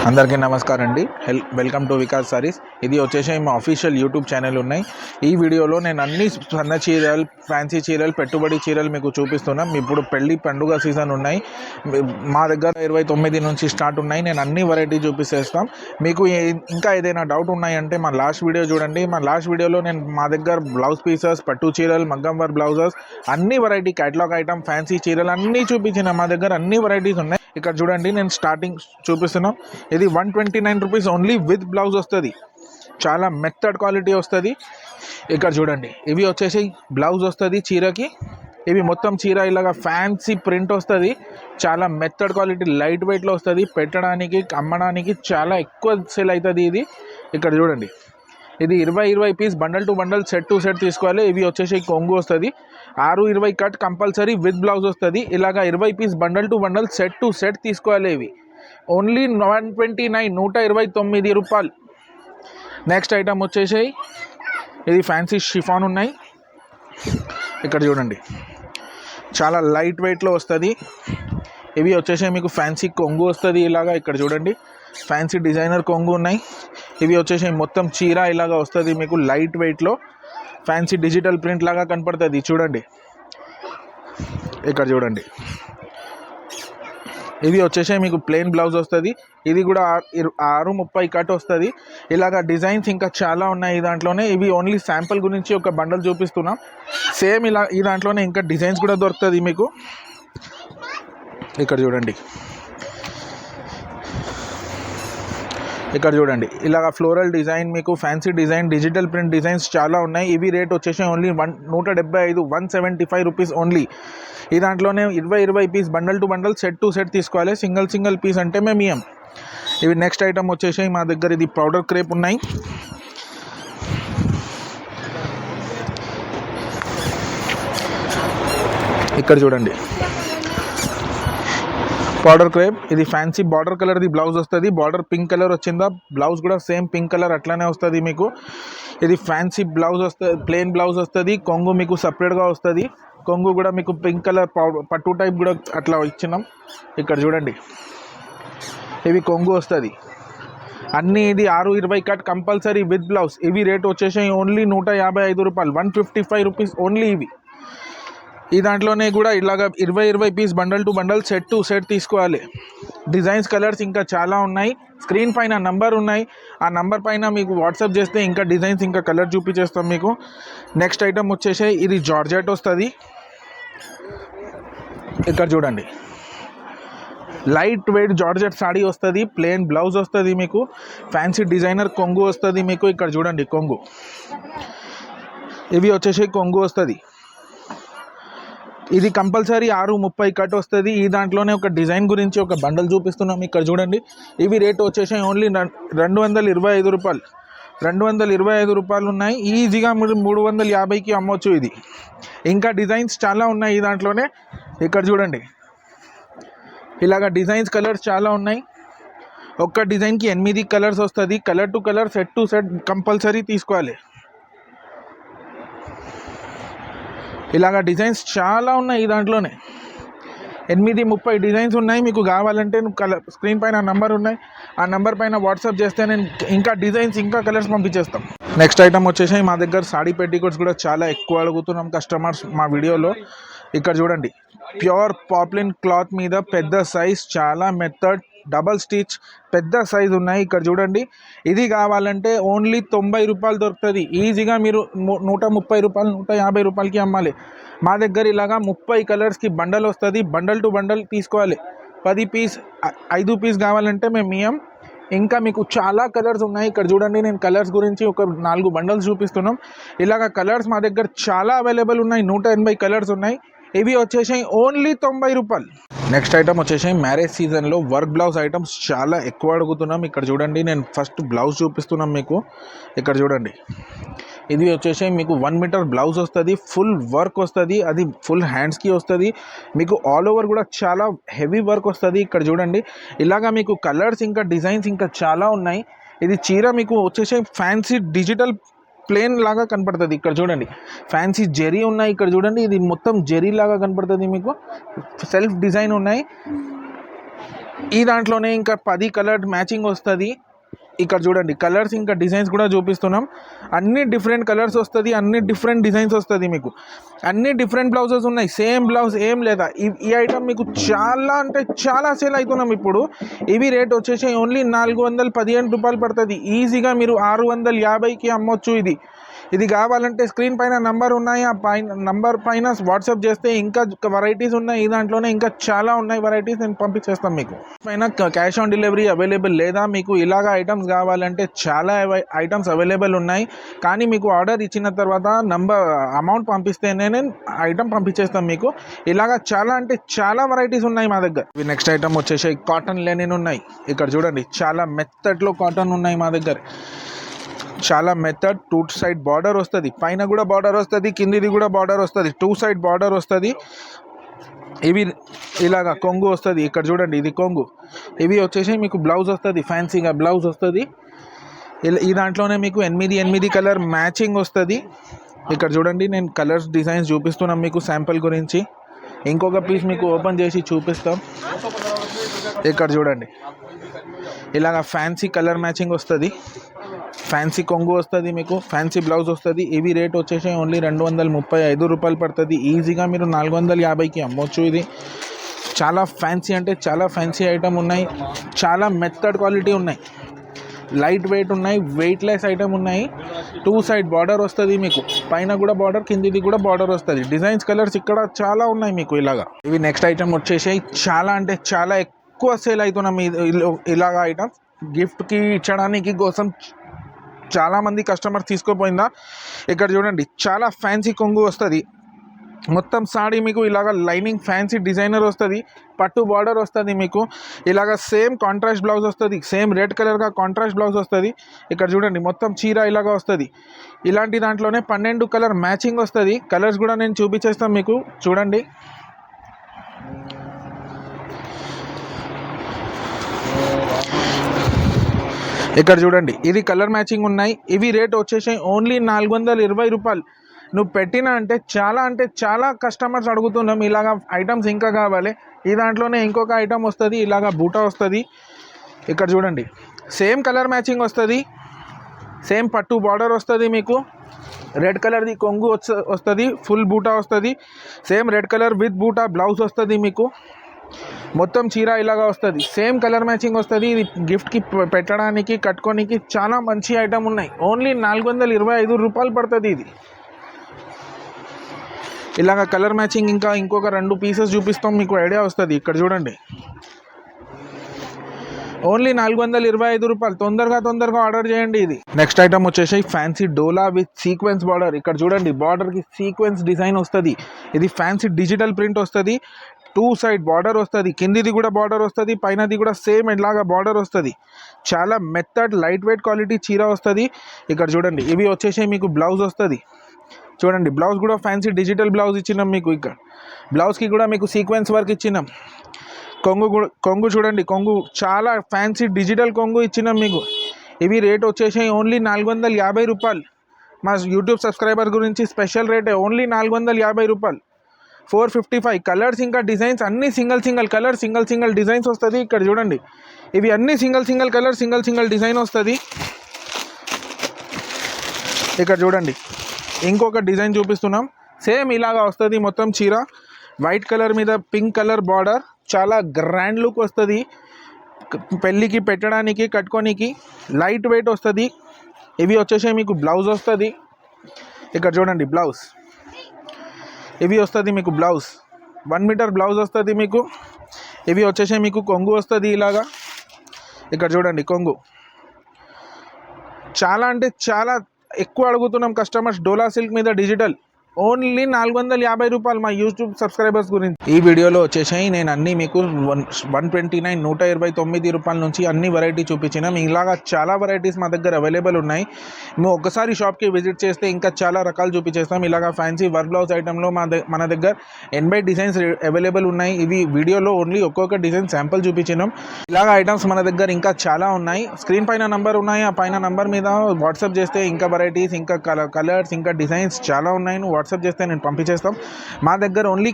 అందరికీ నమస్కారం అండి. Welcome to Vikas saris. ఇది వచ్చేసి మా అఫీషియల్ యూట్యూబ్ ఛానల్ ఉన్నాయి. ఈ వీడియోలో నేను అన్ని సన్న చీరలు, ఫ్యాన్సీ చీరలు, పెట్టుబడి చీరలు మీకు చూపిస్తున్నాం. ఇప్పుడు పెళ్లి పండుగ సీజన్ ఉన్నాయి. మా దగ్గర 29 నుంచి స్టార్ట్ ఉన్నాయి. నేను అన్ని వెరైటీ చూపిస్తాం. మీకు ఇంకా ఏదైనా డౌట్ ఉన్నాయంటే మా లాస్ట్ వీడియో చూడండి. మా లాస్ట్ వీడియోలో నేను మా దగ్గర బ్లౌజ్ పీసెస్, పట్టు చీరలు, మగ్గం వర్క్ బ్లౌజెస్, అన్ని వెరైటీ క్యాటలాగ్ ఐటమ్, ఫ్యాన్సీ చీరలు అన్నీ చూపించిన. మా దగ్గర అన్ని వెరైటీస్ ఉన్నాయి. ఇక్కడ చూడండి, నేను స్టార్టింగ్ చూపిస్తున్నాం. ఇది 129 రూపీస్ ఓన్లీ విత్ బ్లౌజ్ వస్తుంది. చాలా మెత్తడ్ క్వాలిటీ వస్తుంది. ఇక్కడ చూడండి, ఇవి వచ్చేసి బ్లౌజ్ వస్తుంది చీరకి. ఇవి మొత్తం చీర ఇలాగా ఫ్యాన్సీ ప్రింట్ వస్తుంది. చాలా మెత్తడ్ క్వాలిటీ, లైట్ వెయిట్లో వస్తుంది. పెట్టడానికి, అమ్మడానికి చాలా ఎక్కువ సేల్ అవుతుంది ఇది. ఇక్కడ చూడండి, ఇది 20 piece bundle to bundle, set to set తీసుకోవాలి. ఇవి వచ్చేసి కొంగు వస్తుంది. 6-20 కట్ కంపల్సరీ విత్ బ్లౌజ్ వస్తుంది. ఇలాగా 20 piece bundle to bundle, set to set తీసుకోవాలి. ఇవి ఓన్లీ 129 రూపాయలు. నెక్స్ట్ ఐటమ్ వచ్చేసి ఇది ఫ్యాన్సీ షిఫాన్ ఉన్నాయి. ఇక్కడ చూడండి, చాలా లైట్ వెయిట్లో వస్తుంది. ఇవి వచ్చేసి మీకు ఫ్యాన్సీ కొంగు వస్తుంది. ఇలాగా ఇక్కడ చూడండి, ఫ్యాన్సీ డిజైనర్ కొంగు ఉన్నాయి. ఇవి వచ్చేసి మొత్తం చీర ఇలాగా వస్తుంది మీకు లైట్ వెయిట్లో. ఫ్యాన్సీ డిజిటల్ ప్రింట్ లాగా కనపడుతుంది. చూడండి, ఇక్కడ చూడండి, ఇది వచ్చేసి మీకు ప్లెయిన్ బ్లౌజ్ వస్తుంది. ఇది కూడా 6-30 కట్ వస్తుంది. ఇలాగా డిజైన్స్ ఇంకా చాలా ఉన్నాయి ఈ దాంట్లోనే. ఇవి ఓన్లీ శాంపుల్ గురించి ఒక బండల్ చూపిస్తున్నాం. సేమ్ ఇలా ఈ దాంట్లోనే ఇంకా డిజైన్స్ కూడా దొరుకుతుంది మీకు. ఇక్కడ చూడండి, ఇక్కడ చూడండి, ఇలాగ ఫ్లోరల్ డిజైన్, మీకు fancy design, digital print designs చాలా ఉన్నాయి. ఇవి రేట్ వచ్చేసి ఓన్లీ 175, 175 రూపీస్ ఓన్లీ. ఈ దాంట్లోనే 20 piece bundle to bundle, set to set తీసుకోవాలి. సింగిల్ పీస్ అంటే మేము ఇయ్యం. ఇవి నెక్స్ట్ ఐటమ్ వచ్చేసి మా దగ్గర ఇది పౌడర్ క్రేప్ ఉన్నాయి. ఇక్కడ చూడండి, పౌడర్ క్రేప్. ఇది ఫ్యాన్సీ బార్డర్ కలర్ది బ్లౌజ్ వస్తుంది. బార్డర్ పింక్ కలర్ వచ్చిందా, బ్లౌజ్ కూడా సేమ్ పింక్ కలర్ అట్లానే వస్తుంది మీకు. ఇది ఫ్యాన్సీ బ్లౌజ్ వస్తుంది, ప్లెయిన్ బ్లౌజ్ వస్తుంది. కొంగు మీకు సపరేట్గా వస్తుంది. కొంగు కూడా మీకు పింక్ కలర్ పట్టు టైప్ కూడా అట్లా ఇచ్చినాం. ఇక్కడ చూడండి, ఇవి కొంగు వస్తుంది. అన్నీ ఇది 6-20 కట్ కంపల్సరీ విత్ బ్లౌజ్. ఇవి రేట్ వచ్చేసి ఓన్లీ 155 రూపాయలు, 155 రూపీస్ ఓన్లీ. ఇవి ఈ దాంట్లోనే కూడా ఇలాగ 20 piece bundle to bundle, set to set తీసుకోవాలి. డిజైన్స్, కలర్స్ ఇంకా చాలా ఉన్నాయి. స్క్రీన్ పైన నంబర్ ఉన్నాయి. ఆ నంబర్ పైన మీకు వాట్సాప్ చేస్తే ఇంకా డిజైన్స్, ఇంకా కలర్ చూపించేస్తాం మీకు. నెక్స్ట్ ఐటమ్ వచ్చేసి ఇది జార్జెట్ వస్తుంది. ఇక్కడ చూడండి, లైట్ వెయిట్ జార్జెట్ సాడీ వస్తుంది. ప్లెయిన్ బ్లౌజ్ వస్తుంది మీకు. ఫ్యాన్సీ డిజైనర్ కొంగు వస్తుంది మీకు. ఇక్కడ చూడండి కొంగు, ఇవి వచ్చేసి కొంగు వస్తుంది. ఇది కంపల్సరీ 6-30 కట్ వస్తుంది. ఈ దాంట్లోనే ఒక డిజైన్ గురించి ఒక బండల్ చూపిస్తున్నాం. ఇక్కడ చూడండి, ఇవి రేట్ వచ్చేసి ఓన్లీ 225 రూపాయలు. 225 రూపాయలు ఉన్నాయి. ఈజీగా మీరు 350కి అమ్మొచ్చు. ఇది ఇంకా డిజైన్స్ చాలా ఉన్నాయి ఈ దాంట్లోనే. ఇక్కడ చూడండి, ఇలాగ డిజైన్స్, కలర్స్ చాలా ఉన్నాయి. ఒక్క డిజైన్కి 8 కలర్స్ వస్తుంది. Colour to colour, set to set compulsory తీసుకోవాలి. ఇలాగ డిజైన్స్ చాలా ఉన్నాయి ఈ దాంట్లోనే. 8-30 డిజైన్స్ ఉన్నాయి. మీకు కావాలంటే స్క్రీన్ పైన నంబర్ ఉన్నాయి. ఆ నంబర్ పైన వాట్సాప్ చేస్తే నేను ఇంకా డిజైన్స్, ఇంకా కలర్స్ పంపించేస్తాం. నెక్స్ట్ ఐటమ్ వచ్చేసి మా దగ్గర సాడీ పెట్టికోట్స్ కూడా చాలా ఎక్కువ అడుగుతున్నాం కస్టమర్స్ మా వీడియోలో. ఇక్కడ చూడండి, ప్యూర్ పాప్లిన్ క్లాత్ మీద పెద్ద సైజ్, చాలా మెథడ్, డబల్ స్టిచ్, పెద్ద సైజు ఉన్నాయి. ఇక్కడ చూడండి, ఇది కావాలంటే ఓన్లీ 90 రూపాయలు దొరుకుతుంది. ఈజీగా మీరు 130 రూపాయలు, 150 రూపాయలకి అమ్మాలి. మా దగ్గర ఇలాగా 30 కలర్స్కి బండల్ వస్తుంది. బండల్ టు బండల్ తీసుకోవాలి. 10 పీస్, 5 పీస్ కావాలంటే మేము ఇయ్యం. ఇంకా మీకు చాలా కలర్స్ ఉన్నాయి. ఇక్కడ చూడండి, నేను కలర్స్ గురించి ఒక 4 బండల్స్ చూపిస్తున్నాం. ఇలాగ కలర్స్ మా దగ్గర చాలా అవైలబుల్ ఉన్నాయి. 180 కలర్స్ ఉన్నాయి. ఇవి వచ్చేసి ఓన్లీ 90 రూపాయలు. నెక్స్ట్ ఐటమ్ వచ్చేసి మ్యారేజ్ సీజన్లో వర్క్ బ్లౌజ్ ఐటమ్స్ చాలా ఎక్కువ అడుగుతున్నాం. ఇక్కడ చూడండి, నేను ఫస్ట్ బ్లౌజ్ చూపిస్తున్నాం మీకు. ఇక్కడ చూడండి, ఇది వచ్చేసి మీకు 1 మీటర్ బ్లౌజ్ వస్తుంది. ఫుల్ వర్క్ వస్తుంది. అది ఫుల్ హ్యాండ్స్కి వస్తుంది. మీకు ఆల్ ఓవర్ కూడా చాలా హెవీ వర్క్ వస్తుంది. ఇక్కడ చూడండి, ఇలాగా మీకు కలర్స్, ఇంకా డిజైన్స్ ఇంకా చాలా ఉన్నాయి. ఇది చీర మీకు వచ్చేసి ఫ్యాన్సీ డిజిటల్ ప్లేన్ లాగా కనపడుతుంది. ఇక్కడ చూడండి ఫ్యాన్సీ జెరీ ఉన్నాయి. ఇక్కడ చూడండి ఇది మొత్తం జెరీ లాగా కనపడుతుంది మీకు. సెల్ఫ్ డిజైన్ ఉన్నాయి. ఈ దాంట్లోనే ఇంకా 10 కలర్ మ్యాచింగ్ వస్తుంది. ఇక్కడ చూడండి కలర్స్ ఇంకా డిజైన్స్ కూడా చూపిస్తున్నాం. అన్ని డిఫరెంట్ కలర్స్ వస్తుంది, అన్ని డిఫరెంట్ డిజైన్స్ వస్తుంది. మీకు అన్ని డిఫరెంట్ బ్లౌజెస్ ఉన్నాయి, సేమ్ బ్లౌజ్ ఏం లేదా. ఈ ఐటమ్ మీకు చాలా అంటే చాలా సేల్ అవుతున్నాం ఇప్పుడు. ఇవి రేట్ వచ్చేసి ఓన్లీ 415 రూపాయలు పడుతుంది. ఈజీగా మీరు 650కి అమ్మొచ్చు. ఇది కావాలంటే స్క్రీన్ పైన నంబర్ ఉన్నాయి, ఆ పైన నంబర్ పైన వాట్సాప్ చేస్తే ఇంకా వెరైటీస్ ఉన్నాయి. ఈ దాంట్లోనే ఇంకా చాలా ఉన్నాయి వెరైటీస్, నేను పంపించేస్తాను మీకు. పైన క్యాష్ ఆన్ డెలివరీ అవైలబుల్ లేదా, మీకు ఇలాగా ఐటమ్స్ కావాలంటే చాలా ఐటమ్స్ అవైలబుల్ ఉన్నాయి. కానీ మీకు ఆర్డర్ ఇచ్చిన తర్వాత అమౌంట్ పంపిస్తేనే నేను ఐటమ్ పంపించేస్తాను మీకు. ఇలాగా చాలా అంటే చాలా వెరైటీస్ ఉన్నాయి మా దగ్గర. ఇవి నెక్స్ట్ ఐటమ్ వచ్చేసి కాటన్ లెనిన్ ఉన్నాయి. ఇక్కడ చూడండి చాలా మెత్తట్లో కాటన్ ఉన్నాయి మా దగ్గర. చాలా మెథడ్ 2 సైడ్ బార్డర్ వస్తుంది, పైన కూడా బార్డర్ వస్తుంది, కిందిది కూడా బార్డర్ వస్తుంది, 2 సైడ్ బార్డర్ వస్తుంది. ఇవి ఇలాగా కొంగు వస్తుంది. ఇక్కడ చూడండి ఇది కొంగు. ఇవి వచ్చేసి మీకు బ్లౌజ్ వస్తుంది, ఫ్యాన్సీగా బ్లౌజ్ వస్తుంది. ఈ దాంట్లోనే మీకు 8 కలర్ మ్యాచింగ్ వస్తుంది. ఇక్కడ చూడండి నేను కలర్స్ డిజైన్స్ చూపిస్తున్నాం మీకు శాంపుల్ గురించి. ఇంకొక పీస్ మీకు ఓపెన్ చేసి చూపిస్తాం. ఇక్కడ చూడండి ఇలాగ ఫ్యాన్సీ కలర్ మ్యాచింగ్ వస్తుంది, ఫ్యాన్సీ కొంగు వస్తుంది, మీకు ఫ్యాన్సీ బ్లౌజ్ వస్తుంది. ఇవి రేట్ వచ్చేసి ఓన్లీ 235 రూపాయలు పడుతుంది. ఈజీగా మీరు 450కి అమ్మొచ్చు. ఇది చాలా ఫ్యాన్సీ అంటే చాలా ఫ్యాన్సీ ఐటమ్ ఉన్నాయి, చాలా మెథడ్ క్వాలిటీ ఉన్నాయి, లైట్ వెయిట్ ఉన్నాయి, వెయిట్లెస్ ఐటమ్ ఉన్నాయి. 2 సైడ్ బార్డర్ వస్తుంది మీకు, పైన కూడా బార్డర్, కిందిది కూడా బార్డర్ వస్తుంది. డిజైన్స్ కలర్స్ ఇక్కడ చాలా ఉన్నాయి మీకు ఇలాగా. ఇవి నెక్స్ట్ ఐటమ్ వచ్చేసి చాలా అంటే చాలా ఎక్కువ సేల్ అవుతున్నాం ఇలాగా ఐటమ్స్. గిఫ్ట్కి ఇచ్చడానికి కోసం చాలామంది కస్టమర్స్ తీసుకోపోయిందా. ఇక్కడ చూడండి చాలా ఫ్యాన్సీ కొంగు వస్తుంది, మొత్తం సాడీ మీకు ఇలాగ లైనింగ్ ఫ్యాన్సీ డిజైనర్ వస్తుంది, పట్టు బార్డర్ వస్తుంది మీకు. ఇలాగ సేమ్ కాంట్రాస్ట్ బ్లౌజ్ వస్తుంది, సేమ్ రెడ్ కలర్గా కాంట్రాస్ట్ బ్లౌజ్ వస్తుంది. ఇక్కడ చూడండి మొత్తం చీర ఇలాగా వస్తుంది. ఇలాంటి దాంట్లోనే 12 కలర్ మ్యాచింగ్ వస్తుంది. కలర్స్ కూడా నేను చూపించేస్తాను మీకు. చూడండి ఇక్కడ చూడండి ఇది కలర్ మ్యాచింగ్ ఉన్నాయి. ఇవి రేట్ వచ్చేసి ఓన్లీ 420 రూపాయలు. నువ్వు పెట్టినా అంటే చాలా కస్టమర్స్ అడుగుతున్నాం ఇలాగా ఐటమ్స్ ఇంకా కావాలి. ఈ దాంట్లోనే ఇంకొక ఐటమ్ వస్తుంది, ఇలాగా బూటా వస్తుంది. ఇక్కడ చూడండి సేమ్ కలర్ మ్యాచింగ్ వస్తుంది, సేమ్ పట్టు బార్డర్ వస్తుంది మీకు. రెడ్ కలర్ది కొంగు వస్తుంది, ఫుల్ బూటా వస్తుంది, సేమ్ రెడ్ కలర్ విత్ బూటా బ్లౌజ్ వస్తుంది మీకు. మొత్తం చీర ఇలాగా వస్తుంది, సేమ్ కలర్ మ్యాచింగ్ వస్తుంది. ఇది గిఫ్ట్కి పెట్టడానికి కట్టుకోనికి చాలా మంచి ఐటమ్ ఉన్నాయి. ఓన్లీ 425 రూపాయలు పడుతుంది. ఇది ఇలాగ కలర్ మ్యాచింగ్ ఇంకా ఇంకొక 2 పీసెస్ చూపిస్తాం మీకు ఐడియా వస్తుంది. ఇక్కడ చూడండి ఓన్లీ 425 రూపాయలు. తొందరగా ఆర్డర్ చేయండి. ఇది నెక్స్ట్ ఐటమ్ వచ్చేసి fancy dola with sequence border. ఇక్కడ చూడండి బార్డర్కి సీక్వెన్స్ డిజైన్ వస్తుంది. ఇది ఫ్యాన్సీ డిజిటల్ ప్రింట్ వస్తుంది, 2 సైడ్ బార్డర్ వస్తుంది, కిందిది కూడా బార్డర్ వస్తుంది, పైనది కూడా సేమ్ ఇలాగా బార్డర్ వస్తుంది. చాలా మెథడ్ లైట్ వెయిట్ క్వాలిటీ చీర వస్తుంది. ఇక్కడ చూడండి ఇవి వచ్చేసి మీకు బ్లౌజ్ వస్తుంది. చూడండి బ్లౌజ్ కూడా ఫ్యాన్సీ డిజిటల్ బ్లౌజ్ ఇచ్చినాం మీకు. ఇక్కడ బ్లౌజ్కి కూడా మీకు సీక్వెన్స్ వర్క్ ఇచ్చినాం. కొంగు చూడండి, కొంగు చాలా ఫ్యాన్సీ డిజిటల్ కొంగు ఇచ్చినాం మీకు. ఇవి రేట్ వచ్చేసి ఓన్లీ 450 రూపాయలు. మా యూట్యూబ్ సబ్స్క్రైబర్ గురించి స్పెషల్ రేటే, ఓన్లీ 450 రూపాయలు. 455 కలర్స్ ఇంకా డిజైన్స్ అన్నీ సింగిల్ కలర్ సింగిల్ డిజైన్స్ వస్తుంది. ఇక్కడ చూడండి ఇవి అన్నీ సింగిల్ కలర్ సింగిల్ డిజైన్ వస్తుంది. ఇక్కడ చూడండి ఇంకొక డిజైన్ చూపిస్తున్నాం, సేమ్ ఇలాగా వస్తుంది. మొత్తం చీర వైట్ కలర్ మీద పింక్ కలర్ బార్డర్, చాలా గ్రాండ్ లుక్ వస్తుంది. పెళ్ళికి పెట్టడానికి కట్టుకోనికి లైట్ వెయిట్ వస్తుంది. ఇవి వచ్చేసి మీకు బ్లౌజ్ వస్తుంది. ఇక్కడ చూడండి బ్లౌజ్ ఇవి వస్తుంది మీకు బ్లౌజ్ 1 మీటర్ బ్లౌజ్ వస్తుంది మీకు. ఇవి వచ్చేసి మీకు కొంగు వస్తుంది ఇలాగా. ఇక్కడ చూడండి కొంగు చాలా అంటే చాలా ఎక్కువ అడుగుతున్నాం కస్టమర్స్. డోలా సిల్క్ మీద డిజిటల్ ఓన్లీ 450 రూపాయలు మా యూట్యూబ్ సబ్స్క్రైబర్స్ గురించి. ఈ వీడియోలో వచ్చేసాయి నేను అన్నీ మీకు 129 రూపాయల నుంచి అన్ని వెరైటీ చూపించినాం. ఇలాగా చాలా వెరైటీస్ మా దగ్గర అవైలబుల్ ఉన్నాయి. మేము ఒక్కసారి షాప్కి విజిట్ చేస్తే ఇంకా చాలా రకాలు చూపించేస్తాం. ఇలాగా ఫ్యాన్సీ వర్క్ బ్లౌజ్ ఐటెంలో మన దగ్గర 80 డిజైన్స్ అవైలబుల్ ఉన్నాయి. ఇవి వీడియోలో ఓన్లీ ఒక్కొక్క డిజైన్ శాంపుల్ చూపించినాం. ఇలాగ ఐటమ్స్ మన దగ్గర ఇంకా చాలా ఉన్నాయి. స్క్రీన్ పైన నంబర్ ఉన్నాయి, ఆ పైన నంబర్ మీద వాట్సాప్ చేస్తే ఇంకా వెరైటీస్ ఇంకా కలర్స్ ఇంకా డిజైన్స్ చాలా ఉన్నాయి. వాట్సాప్ చేస్తే నేను పంపించేస్తాం. మా దగ్గర ఓన్లీ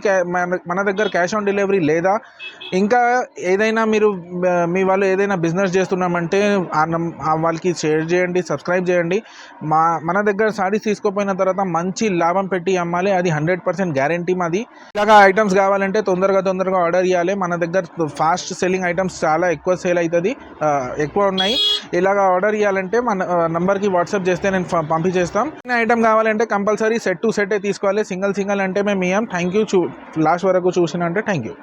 మన దగ్గర క్యాష్ ఆన్ డెలివరీ లేదా. ఇంకా ఏదైనా మీరు మీ వాళ్ళు ఏదైనా బిజినెస్ చేస్తున్నామంటే వాళ్ళకి షేర్ చేయండి, సబ్స్క్రైబ్ చేయండి. మన దగ్గర సారీస్ తీసుకోపోయిన తర్వాత మంచి లాభం పెట్టి అమ్మాలి, అది 100% గ్యారంటీ మాది. ఇలాగా ఐటమ్స్ కావాలంటే తొందరగా ఆర్డర్ ఇవ్వాలి. మన దగ్గర ఫాస్ట్ సెల్లింగ్ ఐటమ్స్ చాలా ఎక్కువ సేల్ అవుతుంది, ఎక్కువ ఉన్నాయి. ఇలాగ ఆర్డర్ ఇవ్వాలంటే మన నంబర్కి వాట్సాప్ చేస్తే నేను పంపించేస్తాం. ఐటమ్ కావాలంటే కంపల్సరీ సెట్ టు సెట్టే తీసుకోవాలి, సింగిల్ అంటే మేము ఇయ్యం. థ్యాంక్ యూ, లాస్ట్ వరకు చూసినంటే థ్యాంక్ యూ.